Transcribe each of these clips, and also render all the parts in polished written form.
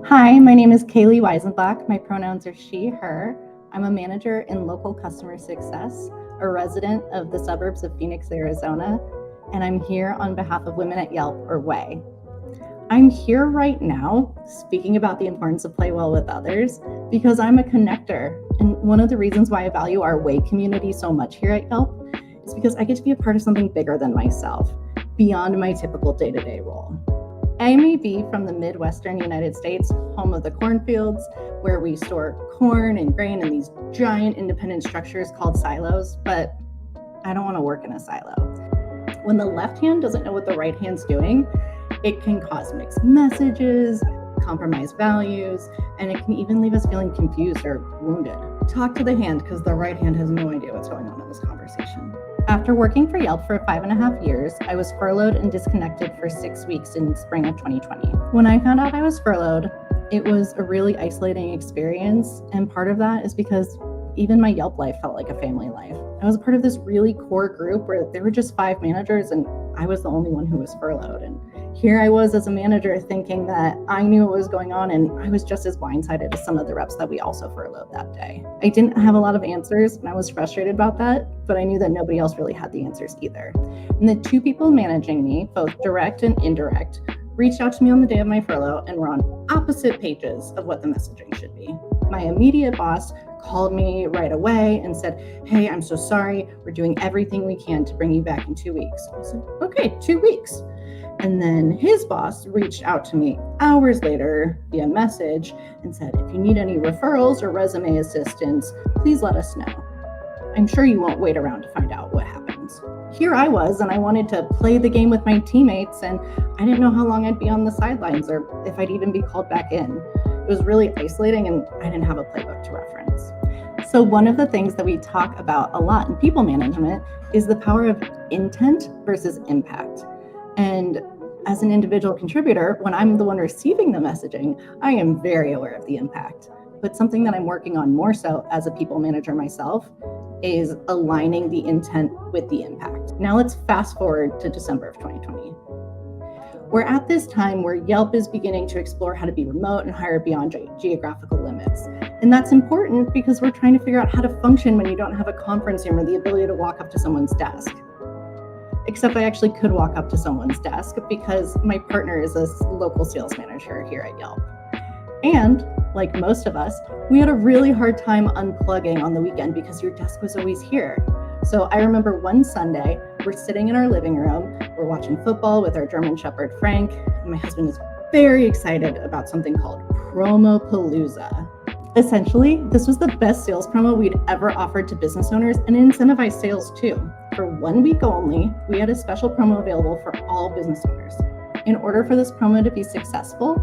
Hi, my name is Kaleigh Weisenbach. My pronouns are she, her. I'm a manager in local customer success, a resident of the suburbs of Phoenix, Arizona, and I'm here on behalf of Women at Yelp, or WAY. I'm here right now speaking about the importance of play well with others because I'm a connector. And one of the reasons why I value our WAY community so much here at Yelp is because I get to be a part of something bigger than myself, beyond my typical day-to-day role. I may be from the Midwestern United States, home of the cornfields, where we store corn and grain in these giant independent structures called silos, but I don't want to work in a silo. When the left hand doesn't know what the right hand's doing, it can cause mixed messages, compromise values, and it can even leave us feeling confused or wounded. Talk to the hand because the right hand has no idea what's going on in this conversation. After working for Yelp for 5.5 years, I was furloughed and disconnected for 6 weeks in spring of 2020. When I found out I was furloughed, it was a really isolating experience, and part of that is because even my Yelp life felt like a family life. I was a part of this really core group where there were just 5 managers and I was the only one who was furloughed. And here I was as a manager thinking that I knew what was going on, and I was just as blindsided as some of the reps that we also furloughed that day. I didn't have a lot of answers and I was frustrated about that, but I knew that nobody else really had the answers either. And the 2 people managing me, both direct and indirect, reached out to me on the day of my furlough and were on opposite pages of what the messaging should be. My immediate boss called me right away and said, "Hey, I'm so sorry. We're doing everything we can to bring you back in 2 weeks." I said, "Okay, 2 weeks." And then his boss reached out to me hours later via message and said, "If you need any referrals or resume assistance, please let us know. I'm sure you won't wait around to find out what happens." Here I was, and I wanted to play the game with my teammates, and I didn't know how long I'd be on the sidelines or if I'd even be called back in. It was really isolating, and I didn't have a playbook to reference. So one of the things that we talk about a lot in people management is the power of intent versus impact. And as an individual contributor, when I'm the one receiving the messaging, I am very aware of the impact. But something that I'm working on more so as a people manager myself is aligning the intent with the impact. Now let's fast forward to December of 2020. We're at this time where Yelp is beginning to explore how to be remote and hire beyond geographical limits. And that's important because we're trying to figure out how to function when you don't have a conference room or the ability to walk up to someone's desk. Except I actually could walk up to someone's desk because my partner is a local sales manager here at Yelp. And like most of us, we had a really hard time unplugging on the weekend because your desk was always here. So I remember one Sunday, we're sitting in our living room, we're watching football with our German Shepherd Frank, and my husband is very excited about something called Promo Palooza. Essentially, this was the best sales promo we'd ever offered to business owners and incentivized sales too. For 1 week only, we had a special promo available for all business owners. In order for this promo to be successful,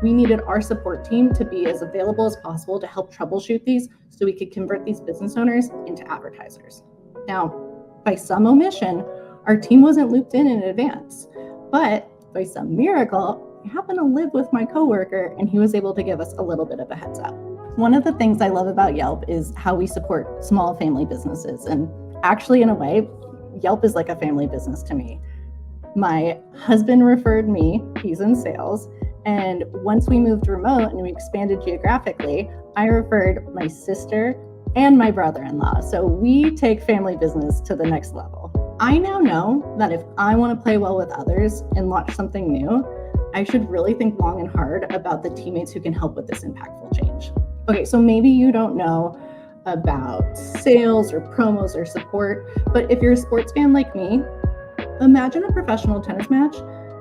we needed our support team to be as available as possible to help troubleshoot these so we could convert these business owners into advertisers. Now, by some omission, our team wasn't looped in advance, but by some miracle, I happened to live with my coworker and he was able to give us a little bit of a heads up. One of the things I love about Yelp is how we support small family businesses. And actually, in a way, Yelp is like a family business to me. My husband referred me, he's in sales, and once we moved remote and we expanded geographically, I referred my sister and my brother-in-law. So we take family business to the next level. I now know that if I want to play well with others and launch something new, I should really think long and hard about the teammates who can help with this impactful change. Okay, so maybe you don't know about sales or promos or support, but if you're a sports fan like me, imagine a professional tennis match,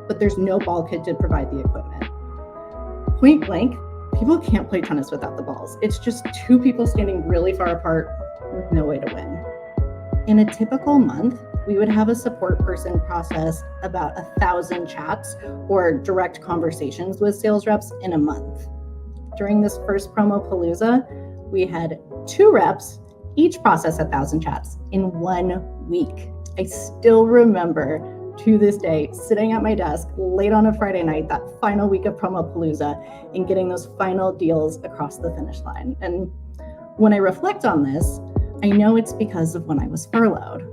but there's no ball kit to provide the equipment. Point blank, people can't play tennis without the balls. It's just 2 people standing really far apart with no way to win. In a typical month, we would have a support person process about 1,000 chats or direct conversations with sales reps in a month. During this first promo palooza, we had 2 reps each process 1,000 chats in 1 week. I still remember to this day sitting at my desk late on a Friday night, that final week of promo palooza, and getting those final deals across the finish line. And when I reflect on this, I know it's because of when I was furloughed.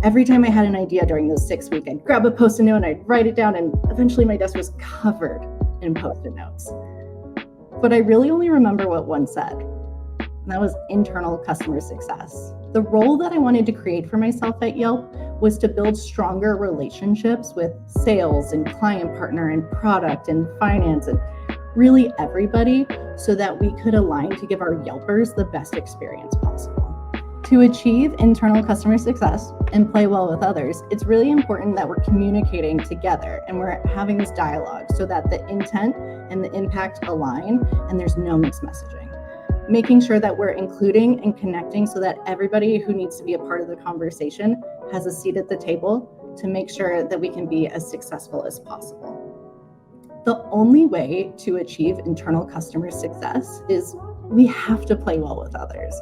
Every time I had an idea during those 6 weeks, I'd grab a Post-it note and I'd write it down, and eventually my desk was covered in Post-it notes. But I really only remember what one said, and that was internal customer success. The role that I wanted to create for myself at Yelp was to build stronger relationships with sales and client partner and product and finance and really everybody, so that we could align to give our Yelpers the best experience possible. To achieve internal customer success and play well with others, it's really important that we're communicating together and we're having this dialogue so that the intent and the impact align and there's no mixed messaging. Making sure that we're including and connecting so that everybody who needs to be a part of the conversation has a seat at the table to make sure that we can be as successful as possible. The only way to achieve internal customer success is we have to play well with others.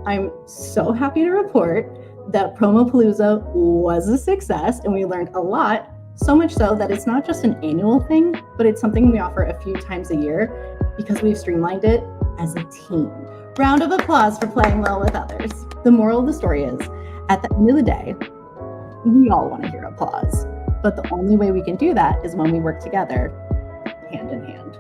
I'm so happy to report that Promopalooza was a success and we learned a lot, so much so that it's not just an annual thing, but it's something we offer a few times a year because we've streamlined it as a team. Round of applause for playing well with others. The moral of the story is, at the end of the day, we all want to hear applause, but the only way we can do that is when we work together, hand in hand.